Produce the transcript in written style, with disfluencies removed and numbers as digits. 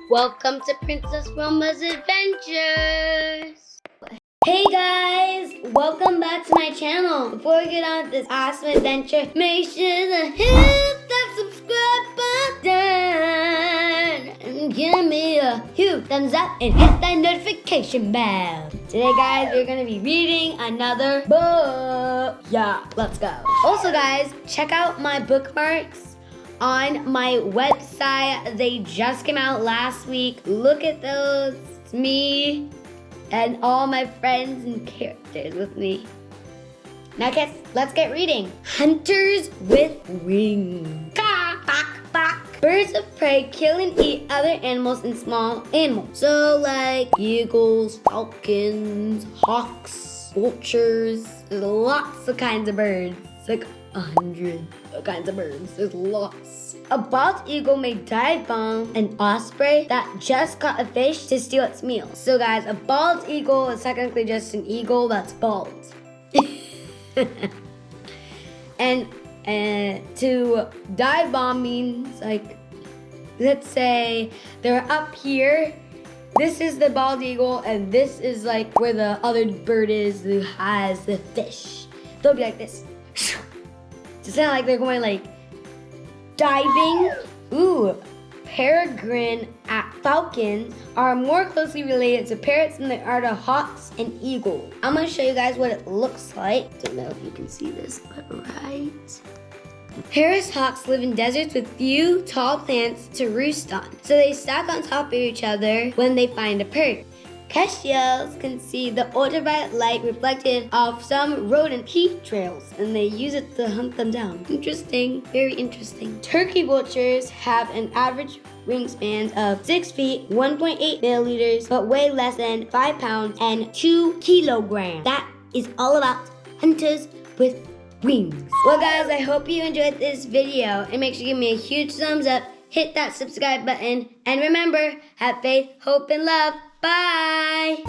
Welcome to Princess Roma's Adventures! Hey guys! Welcome back to my channel. Before we get on with this awesome adventure, make sure to hit that subscribe button and give me a huge thumbs up and hit that notification bell. Today guys, we're gonna be reading another book. Yeah, let's go. Also guys, check out my bookmarks on my website. They just came out last week. Look at those. It's me and all my friends and characters with me. Now guys, let's get reading. Hunters with Wings. Birds of prey kill and eat other animals and small animals. So like eagles, falcons, hawks, vultures. There's lots of kinds of birds. It's like 100 kinds of birds. There's lots. A bald eagle may dive bomb an osprey that just caught a fish to steal its meal. So guys, a bald eagle is technically just an eagle that's bald. and to dive bomb means like, let's say they're up here. This is the bald eagle and this is like where the other bird is who has the fish. They'll be like this. It's kind of like they're going like diving. Ooh, peregrine falcons are more closely related to parrots than they are to hawks and eagles. I'm gonna show you guys what it looks like. Don't know if you can see this, but right. Harris hawks live in deserts with few tall plants to roost on, so they stack on top of each other when they find a perch. Kestrels can see the ultraviolet light reflected off some rodent heat trails, and they use it to hunt them down. Interesting, very interesting. Turkey vultures have an average wingspan of 6 feet, 1.8 milliliters, but weigh less than 5 pounds and 2 kilograms. That is all about hunters with wings. Well guys, I hope you enjoyed this video, and make sure you give me a huge thumbs up, hit that subscribe button, and remember, have faith, hope, and love. Bye!